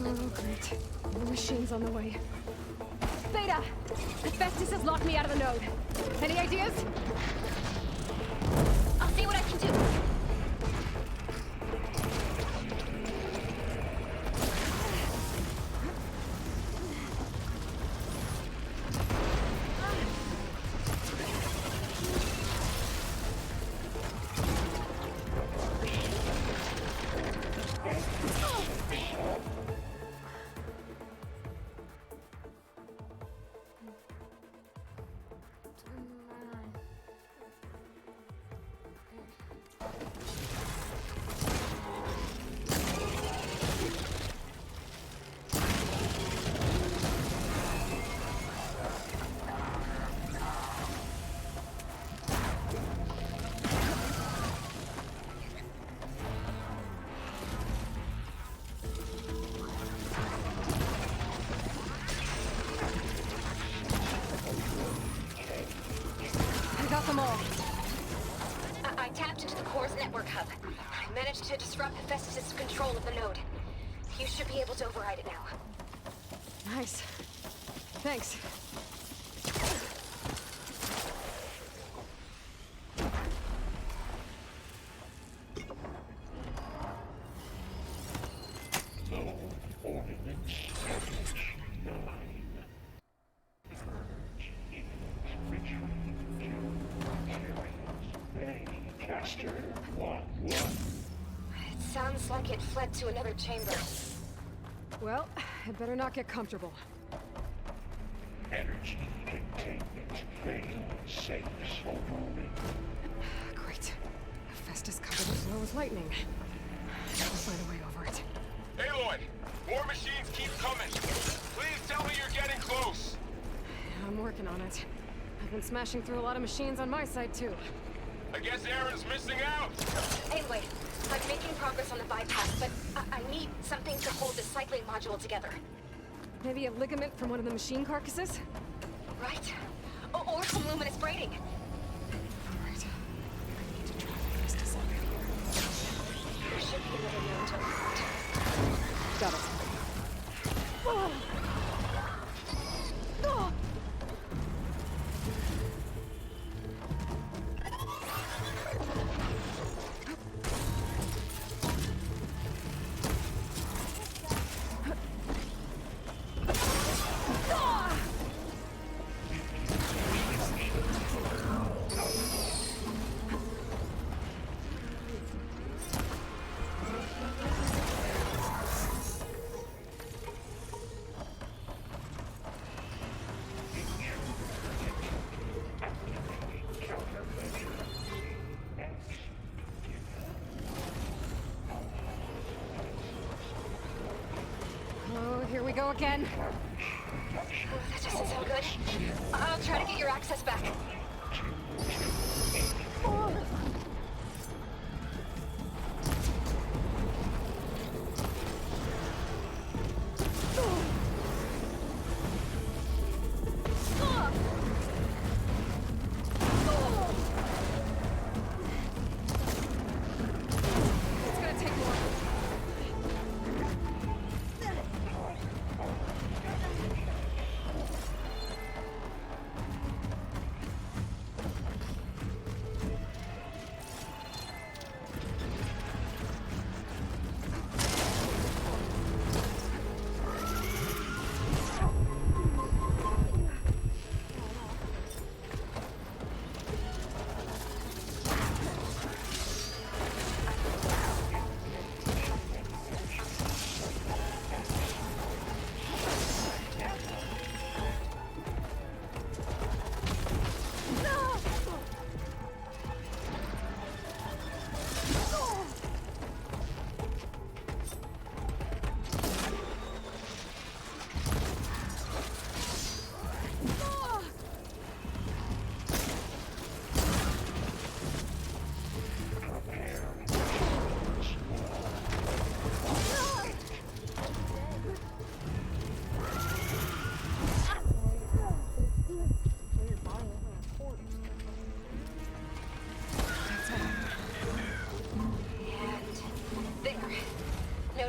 Oh, great. The machine's on the way. Beta! Hephaestus has locked me out of the node. Any ideas? I'll see what I can do. Got them all. I tapped into the core's network hub. I managed to disrupt Hephaestus' control of the node. You should be able to override it now. Nice. Thanks. Low ordnance package 9. Caster 1-1. It sounds like it fled to another chamber. Well, I better not get comfortable. Energy containment fail safes open. Great. Hephaestus covered as low as lightning. I'll find a way over it. Aloy! More machines keep coming! Please tell me you're getting close! I'm working on it. I've been smashing through a lot of machines on my side, too. I guess Aaron's missing out! Anyway, I'm making progress on the bypass, but I need something to hold the cycling module together. Maybe a ligament from one of the machine carcasses? Right? Or some luminous braiding. All right. I need to track Hephaestus out of here. There should be another node to unlock. Got it. Oh. Oh. Here we go again. That doesn't sound good. I'll try to get your access back. It's gonna take more.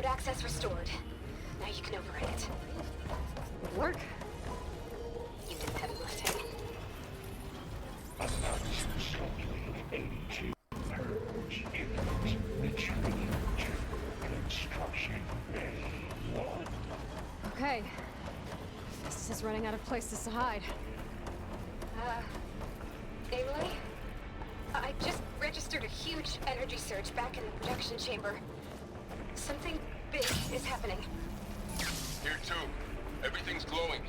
Access restored. Now you can override it. Good work. You did the heavy lifting. Announce slowly 82 purge imminent retreat to construction bay 1. Okay. Festus is running out of places to hide. Aloy? I just registered a huge energy surge back in the production chamber. Something big is happening. Here too. Everything's glowing.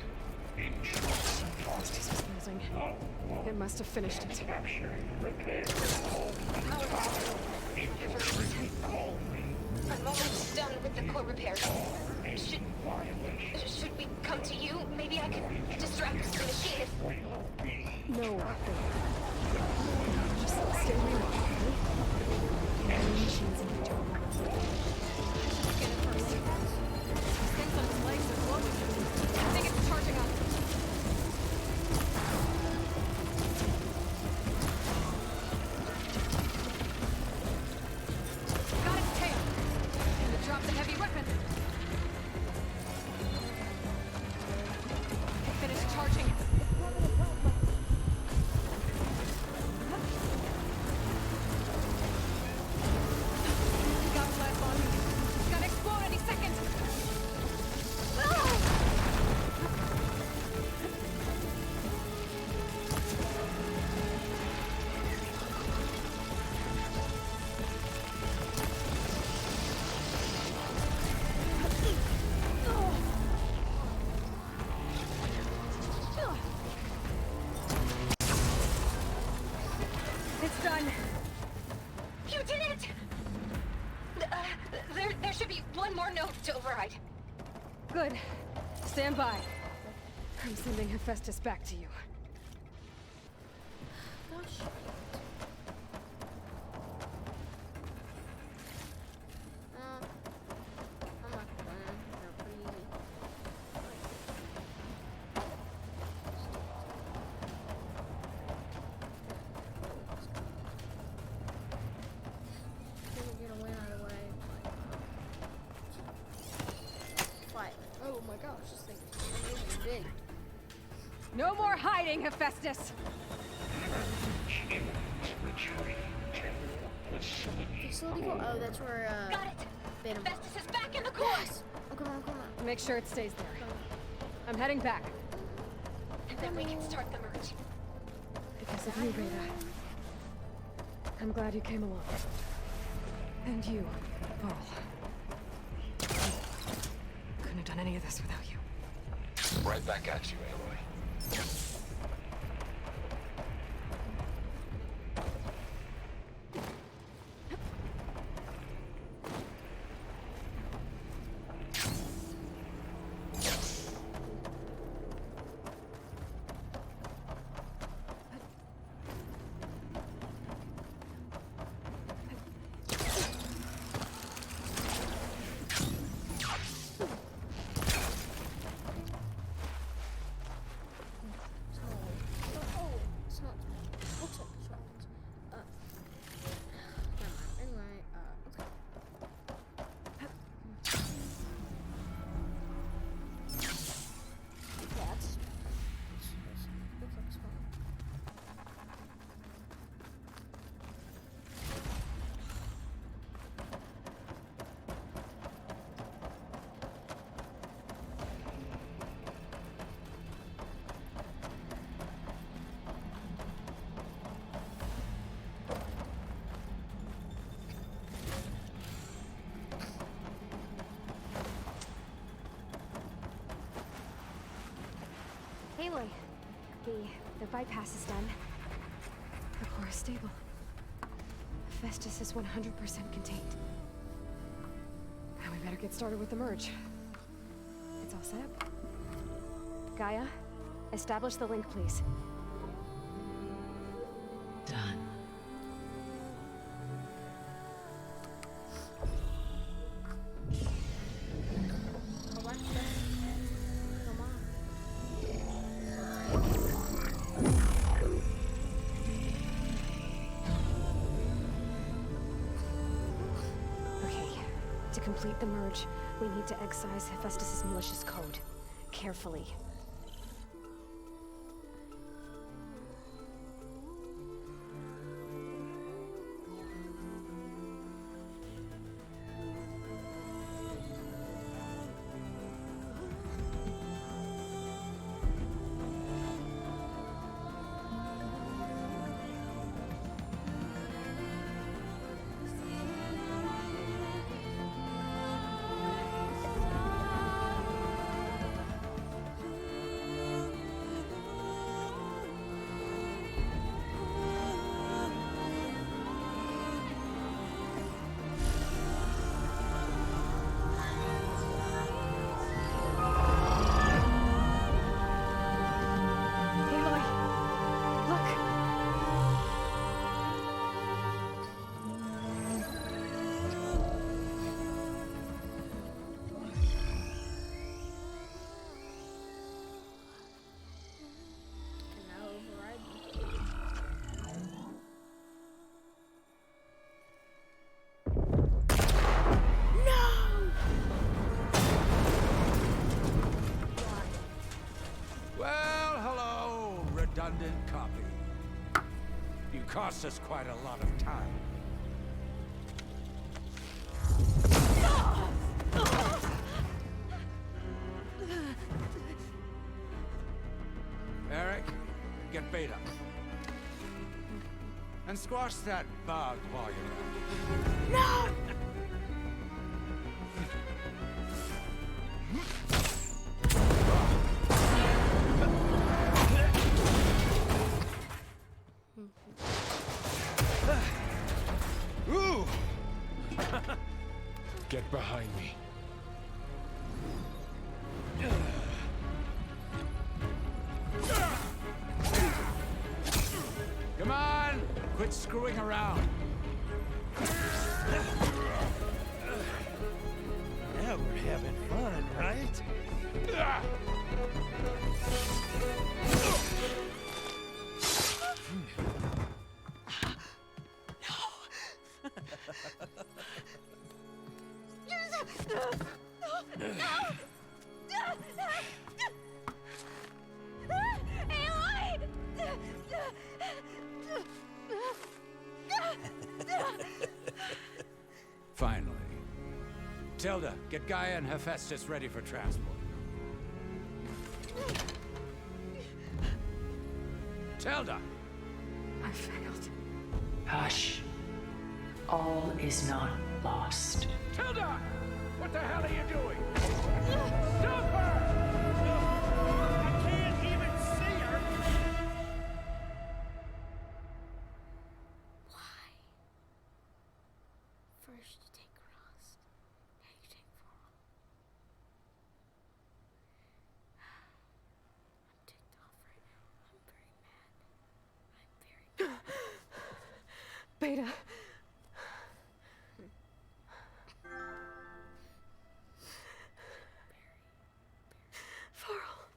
Festus is losing. It must have finished it. I'm almost done with the core repairs. Should we come to you? Maybe I could distract the machine if... No. Just stay where you are, okay? The machine's in the job. Get it first. These things on its legs are glowing. I think it's charging up. Got its tail. And it dropped the heavy weapon. Finished charging. Got flat on you. It's gonna explode any second. It's done. You did it! There should be one more node to override. Good. Stand by. I'm sending Hephaestus back to you. Gosh. I'm not playing. They're pretty easy. Get away out of the way. Fight. Oh my gosh, this thing is big. No more hiding, Hephaestus! Imminent retreat to facility. Facility go. Oh, that's where Got it! Phantom. Festus is back in the cores! Oh, come on, come on. Make sure it stays there. I'm heading back. And then we can start the merge. Because of you, Beta. I'm glad you came along. And you, Varl. Couldn't have done any of this without you. Right back at you, Aloy. It's not. Looks like it's weapons. Never mind. Anyway, okay. Yeah, that's. Looks like it's fun. Aloy, the bypass is done. The core is stable. Hephaestus is 100% contained. Now we better get started with the merge. It's all set up. Gaia, establish the link, please. Done. Come on. Come on. Okay, to complete the merge, we need to excise Hephaestus's malicious code. Carefully. Can now override me. Well, hello, redundant copy. You cost us quite a lot of time. Eric, get Beta. And squash that bug while you're at it. Ooh! Get behind me. Come on! Quit screwing around. Now we're having fun, right? Finally. Tilda, get Gaia and Hephaestus ready for transport. Tilda! I failed. Hush. All is not lost. Tilda! What the hell are you doing? Stop her! I can't even see her! Why? First you take Rost, now you take Vorl. I'm ticked off right now. I'm very mad. I'm very mad. Beta. Farrell.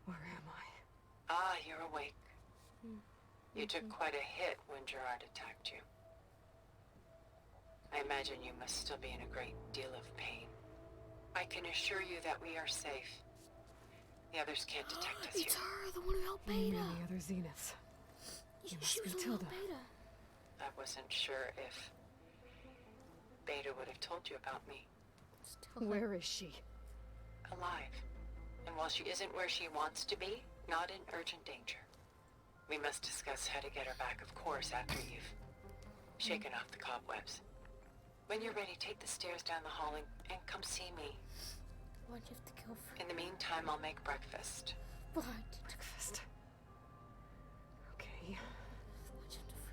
Where am I? Ah, you're awake. You took quite a hit when Gerard attacked you. I imagine you must still be in a great deal of pain. I can assure you that we are safe. The others can't detect us here. It's her, the one who helped And Beta. the other Zeniths. You must She be was the one who Tilda. helped Beta. I wasn't sure if Beta would have told you about me. Still Where is she? Alive. And while she isn't where she wants to be, not in urgent danger. We must discuss how to get her back, of course, after you've shaken off the cobwebs. When you're ready, take the stairs down the hall and come see me. Why'd you have to kill for In the meantime, I'll make breakfast. What? Breakfast. Okay. Why'd you have to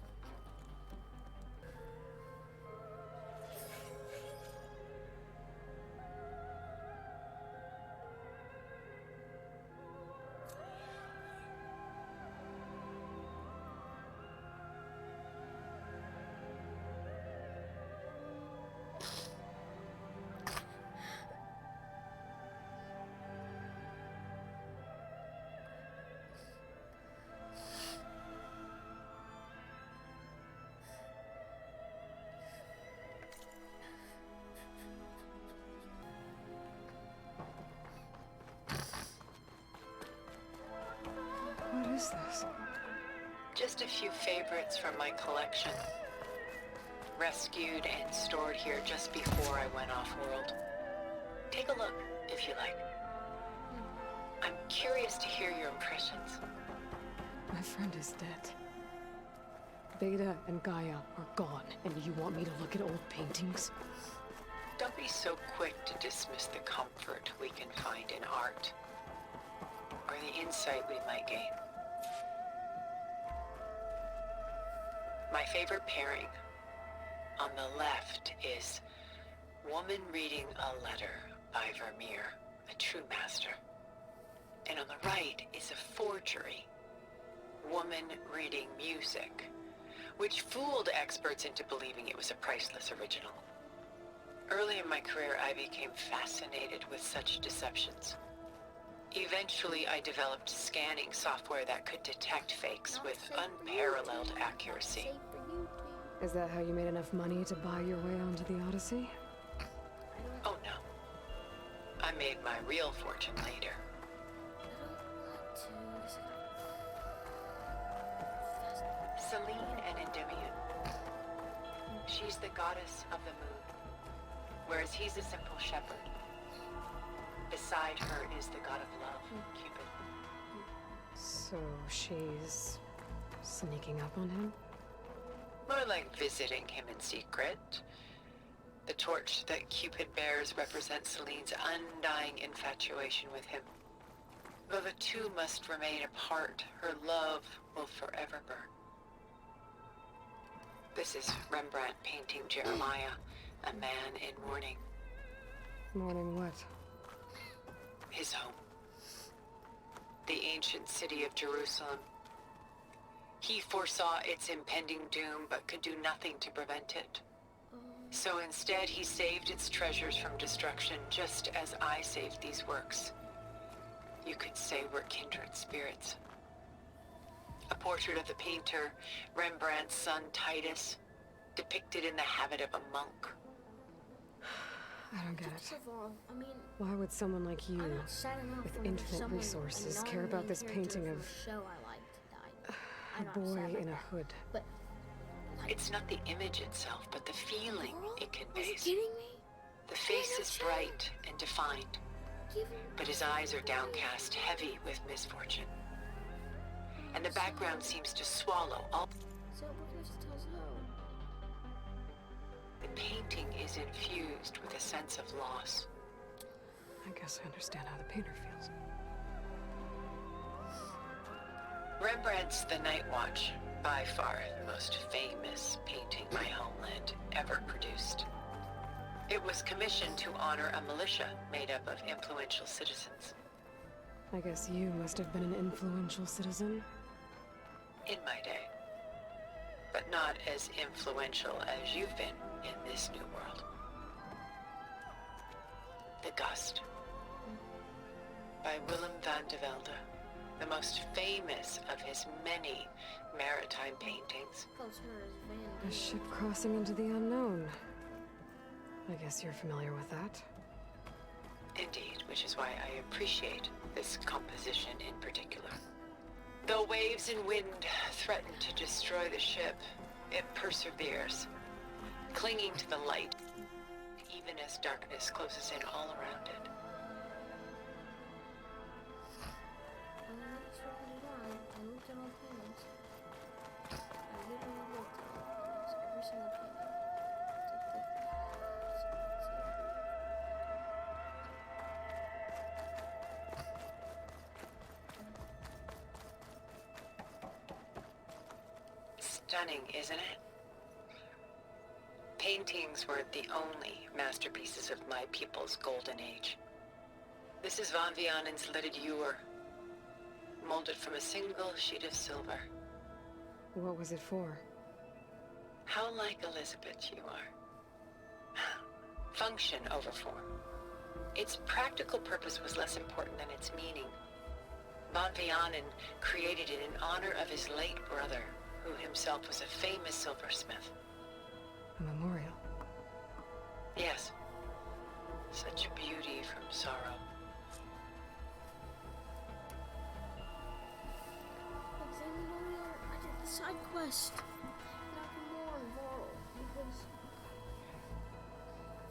just a few favorites from my collection. Rescued and stored here just before I went off-world. Take a look, if you like. I'm curious to hear your impressions. My friend is dead. Beta and Gaia are gone, and you want me to look at old paintings? Don't be so quick to dismiss the comfort we can find in art, or the insight we might gain. My favorite pairing on the left is Woman Reading a Letter by Vermeer, a true master. And on the right is a forgery, Woman Reading Music, which fooled experts into believing it was a priceless original. Early in my career, I became fascinated with such deceptions. Eventually, I developed scanning software that could detect fakes with unparalleled accuracy. Is that how you made enough money to buy your way onto the Odyssey? Oh no. I made my real fortune later. Selene and Endymion. She's the goddess of the moon, whereas he's a simple shepherd. Beside her is the god of love, Cupid. So she's sneaking up on him? More like visiting him in secret. The torch that Cupid bears represents Selene's undying infatuation with him. Though the two must remain apart, her love will forever burn. This is Rembrandt painting Jeremiah, a man in mourning. Mourning what? His home. The ancient city of Jerusalem. He foresaw its impending doom, but could do nothing to prevent it. So instead, he saved its treasures from destruction, just as I saved these works. You could say we're kindred spirits. A portrait of the painter, Rembrandt's son Titus, depicted in the habit of a monk. I don't get First it. of all, I mean, Why would someone like you, I'm not sad enough with when infinite someone, resources, a care about this non-main painting character of for a show I liked died? a I'm not boy sad about in a that. hood? But It's not the image itself, but the feeling Girl, it are you conveys. kidding me? The face is bright and defined, Give him but his eyes are downcast, heavy with misfortune. And the background seems to swallow all. So we're gonna tell Zoe. The painting is infused with a sense of loss. I guess I understand how the painter feels. Rembrandt's The Night Watch, by far the most famous painting my homeland ever produced. It was commissioned to honor a militia made up of influential citizens. I guess you must have been an influential citizen. In my day. But not as influential as you've been in this new world. The Gust. By Willem van de Velde, the most famous of his many maritime paintings. Calls her as Van A D. ship crossing into the unknown. I guess you're familiar with that. Indeed, which is why I appreciate this composition in particular. Though waves and wind threaten to destroy the ship, it perseveres, clinging to the light, even as darkness closes in all around it. And then I just wrote it down. I looked at all paintings. I literally looked at all paintings. Every single painting. Stunning, isn't it? Paintings weren't the only masterpieces of my people's golden age. This is Van Vianen's Lidded Ewer, molded from a single sheet of silver. What was it for? How like Elizabeth you are. Function over form. Its practical purpose was less important than its meaning. Van Vianen created it in honor of his late brother, who himself was a famous silversmith. A memorial. Yes. Such beauty from sorrow. Examine all the art. I did the side quest. Nakamura because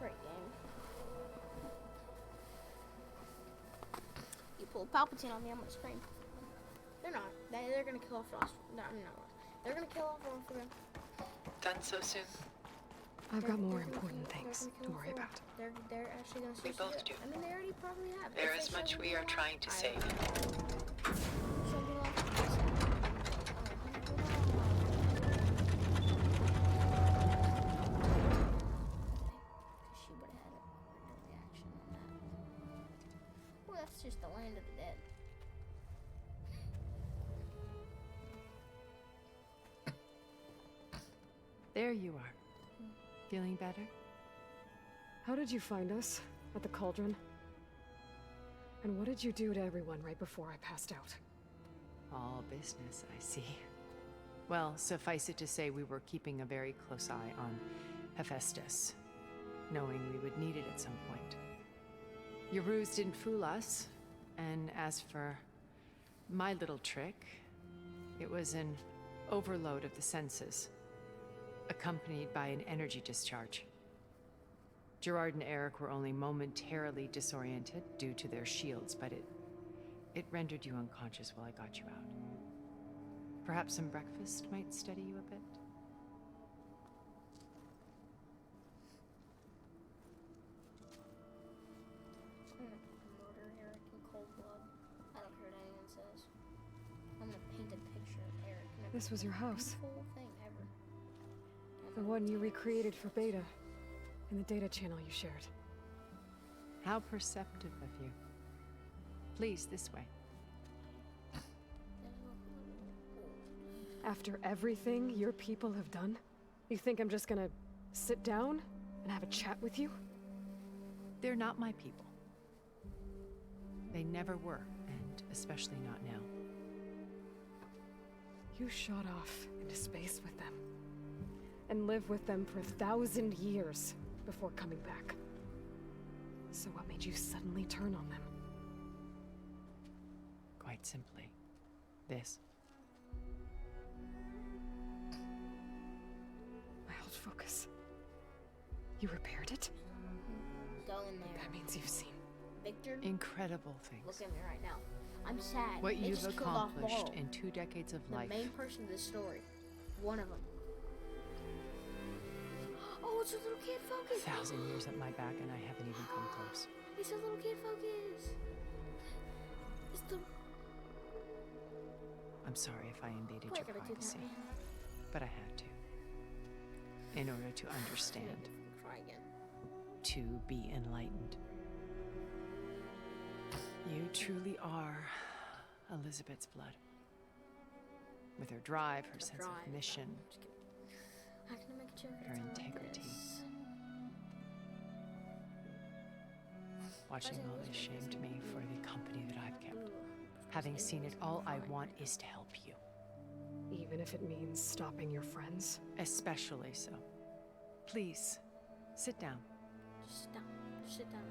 great game. You pull Palpatine on me, I'm gonna scream. They're not. They're gonna kill off Ross. No, I'm not. They're gonna kill off Ross for them. Done so soon? I've got more important things to worry about. They're actually gonna. We both do. I mean, they already probably have. There is much we are trying to save. She would have had a reaction on that. Well, that's just the land of the dead. There you are. Feeling better? How did you find us? At the cauldron? And what did you do to everyone right before I passed out? All business, I see. Well, suffice it to say we were keeping a very close eye on Hephaestus, knowing we would need it at some point. Your ruse didn't fool us, and as for my little trick, it was an overload of the senses, accompanied by an energy discharge. Gerard and Eric were only momentarily disoriented due to their shields, but it rendered you unconscious while I got you out. Perhaps some breakfast might steady you a bit? I'm gonna murder Eric in cold blood. I don't care what anyone says. I'm gonna paint a picture of Eric. This was your house. Cool thing ever. The one you recreated for Beta, in the data channel you shared. How perceptive of you. Please, this way. After everything your people have done, you think I'm just gonna sit down and have a chat with you? They're not my people. They never were, and especially not now. You shot off into space with them, and lived with them for 1,000 years before coming back. So what made you suddenly turn on them? Quite simply, this. My old focus. You repaired it? Go in there. That means you've seen. Victor, Incredible look things. at me right now. I'm sad. What They you've just killed off accomplished Laurel, in 2 decades of the life. main person of this story. One of them. Oh, it's a little kid focus. 1,000 years at my back and I haven't even come close. It's a little kid focus. It's the. I'm sorry if I invaded We're your gonna do that, privacy, man. but I had to. In order to understand, Try again. to be enlightened. You truly are Elizabeth's blood. With her drive, her sense of mission, Just kidding. How can I make a joke? her It's all like integrity. this. Watching all this shamed me for the company that I've kept. Ooh. Having seen it, all I want is to help you. Even if it means stopping your friends? Especially so. Please, sit down. Just sit down. Just sit down.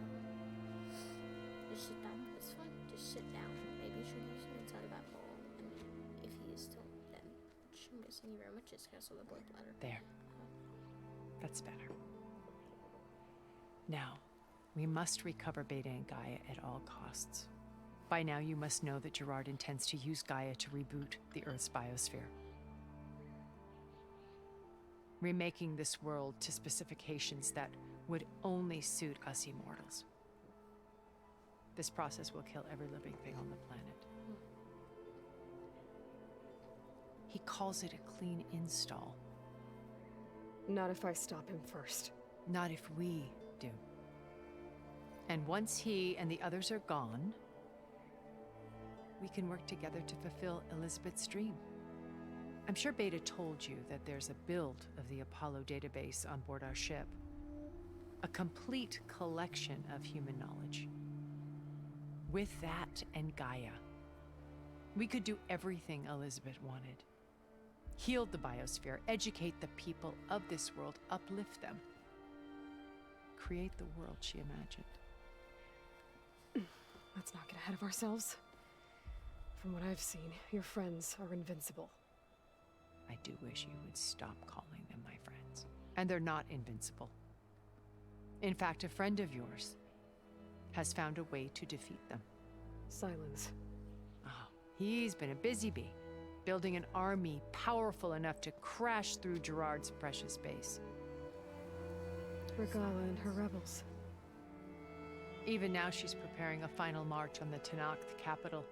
Just sit down. It's fine. Just sit down. Maybe you should use some inside about Laurel. And if he is still dead, which I'm guessing you very much is because of the blood bladder. There. That's better. Now, we must recover Beta and Gaia at all costs. By now, you must know that Gerard intends to use Gaia to reboot the Earth's biosphere. Remaking this world to specifications that would only suit us immortals. This process will kill every living thing on the planet. He calls it a clean install. Not if I stop him first. Not if we do. And once he and the others are gone, we can work together to fulfill Elizabeth's dream. I'm sure Beta told you that there's a build of the Apollo database on board our ship. A complete collection of human knowledge. With that and Gaia, we could do everything Elizabeth wanted. Heal the biosphere, educate the people of this world, uplift them. Create the world she imagined. Let's not get ahead of ourselves. From what I've seen, your friends are invincible. I I do wish you would stop calling them my friends. And they're not invincible. In fact, a friend of yours has found a way to defeat them. Silence. Oh, he's been a busy bee, building an army powerful enough to crash through Gerard's precious base. Regala and her rebels. Even now, she's preparing a final march on the Tenakth capital.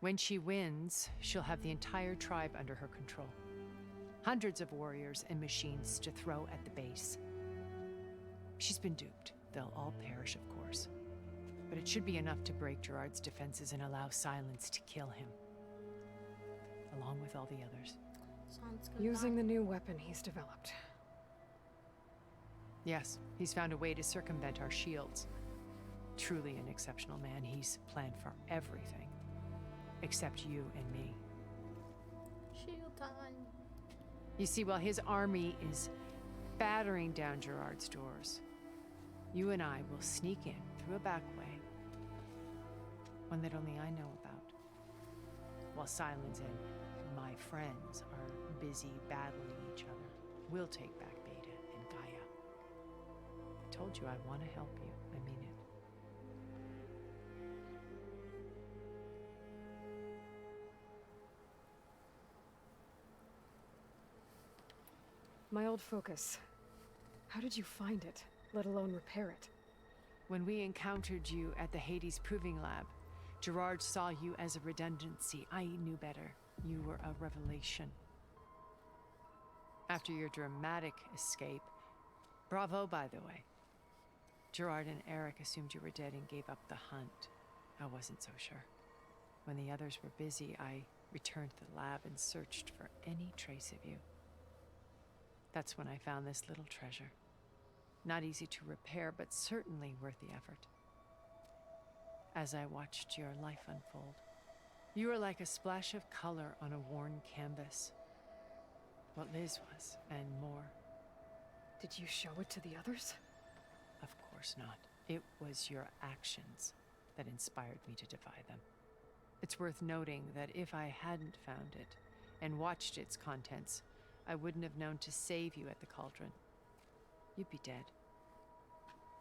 When she wins, she'll have the entire tribe under her control. Hundreds of warriors and machines to throw at the base. She's been duped. They'll all perish, of course. But it should be enough to break Gerard's defenses and allow Silence to kill him. Along with all the others. Sounds good. Using the new weapon he's developed. Yes, he's found a way to circumvent our shields. Truly an exceptional man. He's planned for everything. Except you and me. Shield time. You see, while his army is battering down Gerard's doors, you and I will sneak in through a back way, one that only I know about, while Silence and my friends are busy battling each other. We'll take back Beta and Gaia. I told you I want to help you. I mean it. My old focus. How did you find it, let alone repair it? When we encountered you at the Hades Proving Lab, Gerard saw you as a redundancy. I knew better. You were a revelation. After your dramatic escape, bravo, by the way. Gerard and Eric assumed you were dead and gave up the hunt. I wasn't so sure. When the others were busy, I returned to the lab and searched for any trace of you. That's when I found this little treasure. Not easy to repair, but certainly worth the effort. As I watched your life unfold, you were like a splash of color on a worn canvas. What Liz was, and more. Did you show it to the others? Of course not. It was your actions that inspired me to defy them. It's worth noting that if I hadn't found it and watched its contents, I wouldn't have known to save you at the cauldron. You'd be dead.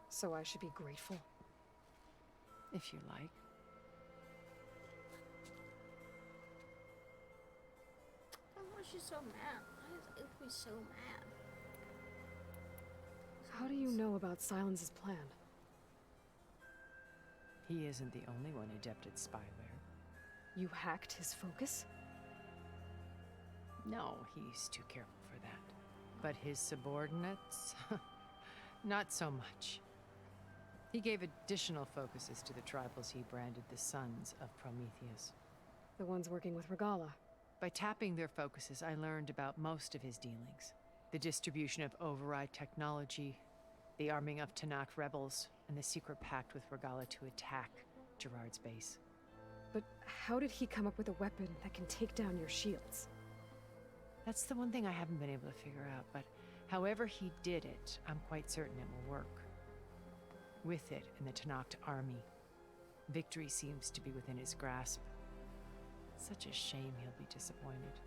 So I should be grateful? If you like. Why is she so mad? Why is Ilby so mad? How do you know about Silence's plan? He isn't the only one adept at spyware. You hacked his focus? No, he's too careful for that. But his subordinates? Not so much. He gave additional focuses to the tribals he branded the Sons of Prometheus. The ones working with Regala. By tapping their focuses, I learned about most of his dealings. The distribution of override technology, the arming of Tenakth rebels, and the secret pact with Regala to attack Gerard's base. But how did he come up with a weapon that can take down your shields? That's the one thing I haven't been able to figure out, but however he did it, I'm quite certain it will work. With it and the Tenakth army, victory seems to be within his grasp. Such a shame he'll be disappointed.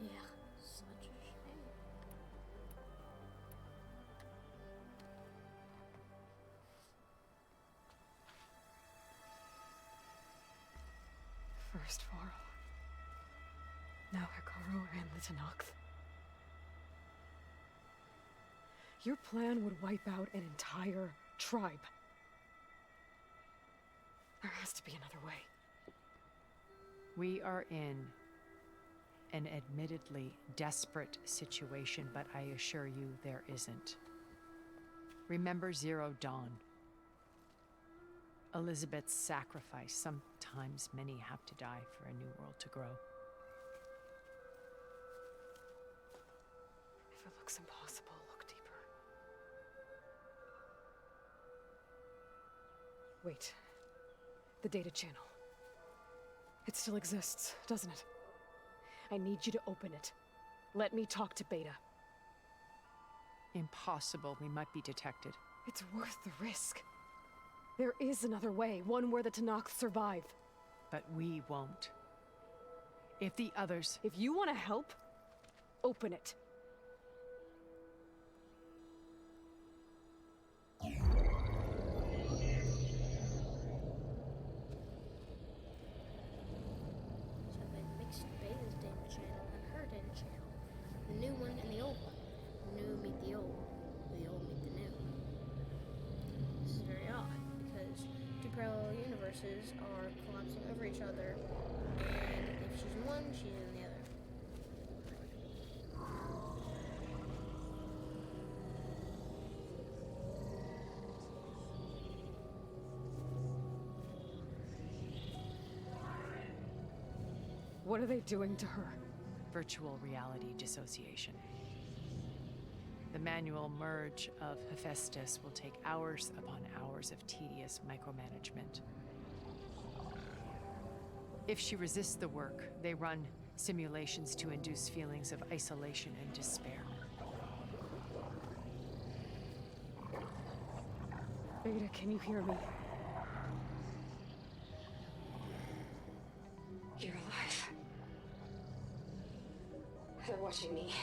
Yeah, such a shame. First Varl. Now Hikaru and the Tenakth. Your plan would wipe out an entire tribe. There has to be another way. We are in an admittedly desperate situation, but I assure you there isn't. Remember Zero Dawn. Elizabeth's sacrifice. Sometimes many have to die for a new world to grow. If it looks impossible, look deeper. Wait. The data channel. It still exists, doesn't it? I need you to open it. Let me talk to Beta. Impossible. We might be detected. It's worth the risk. There is another way, one where the Tenakth survive. But we won't. If the others... If you want to help, open it. So they mixed Beta's data channel and her data channel. The new one and the old one. The new meet the old meet the new. This is very odd, because two parallel universes are collapsing over each other, and if she's in one, she's in the other. What are they doing to her? Virtual reality dissociation. The manual merge of Hephaestus will take hours upon hours of tedious micromanagement. If she resists the work, they run simulations to induce feelings of isolation and despair. Beta, can you hear me? You're alive. They're watching me.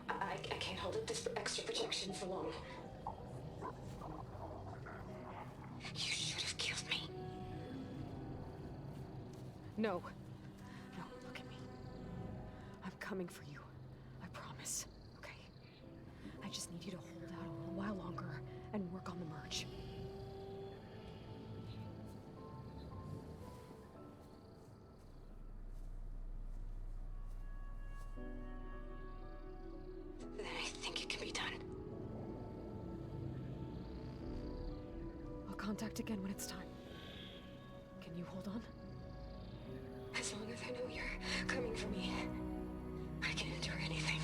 I can't hold up this extra protection for long. You should have killed me. No. No, look at me. I'm coming for you. I promise. Okay? I just need you to hold out a little while longer and work on the merge. Then I think it can be done. I'll contact again when it's time. Can you hold on? As long as I know you're coming for me, I can endure anything.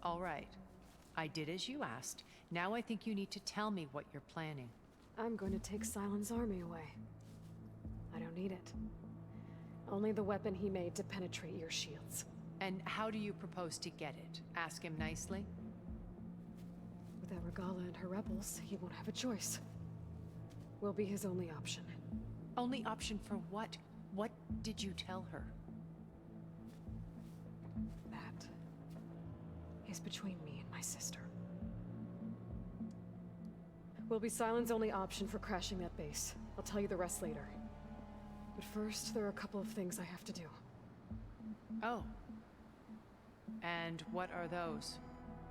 All right. I did as you asked. Now I think you need to tell me what you're planning. I'm going to take Silent's army away. I don't need it. Only the weapon he made to penetrate your shields. And how do you propose to get it? Ask him nicely? Without Regala and her rebels, he won't have a choice. We'll be his only option. Only option for what? What did you tell her? That is between me and my sister. Will be Silent's only option for crashing that base. I'll tell you the rest later. But first, there are a couple of things I have to do. Oh. And what are those?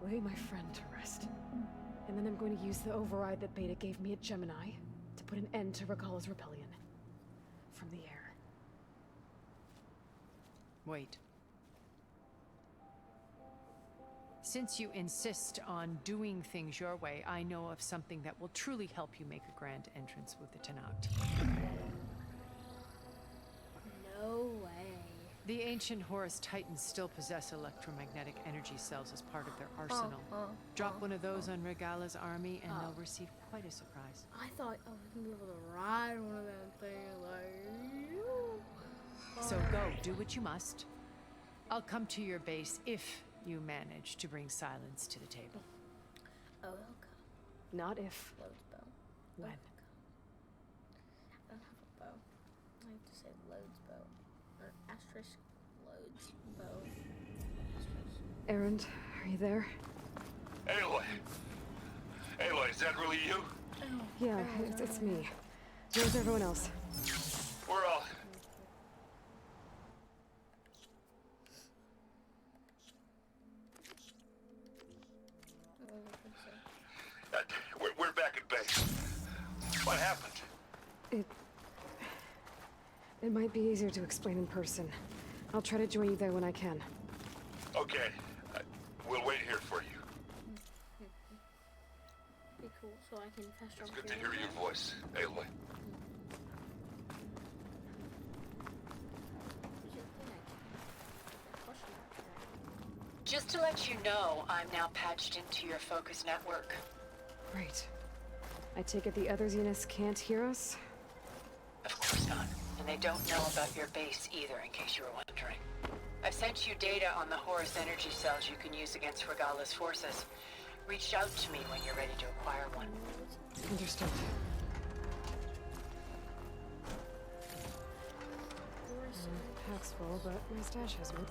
Lay my friend to rest. And then I'm going to use the override that Beta gave me at Gemini to put an end to Regala's rebellion. From the air. Wait. Since you insist on doing things your way, I know of something that will truly help you make a grand entrance with the Tenakth. No way. The ancient Horus Titans still possess electromagnetic energy cells as part of their arsenal. Drop one of those on Regala's army and they'll receive quite a surprise. I thought I was gonna be able to ride one of them things like. So go, do what you must. I'll come to your base if you manage to bring Silence to the table. Oh, okay. Not if. Loads bow. When? I don't have a bow. I have to say loads bow. Or asterisk loads bow. Asterisk. Erend, are you there? Aloy! Aloy, is that really you? Yeah, it's me. Where's everyone else? We're all... We're back at base. What happened? It might be easier to explain in person. I'll try to join you there when I can. Okay. We'll wait here for you. Be cool, so I can fast It's travel. good to hear your voice, Aloy. Just to let you know, I'm now patched into your focus network. Great. I take it the other Zeniths can't hear us? Of course not. And they don't know about your base either, in case you were wondering. I've sent you data on the Horus energy cells you can use against Regala's forces. Reach out to me when you're ready to acquire one. Understood. Pack's full, but my stash has one.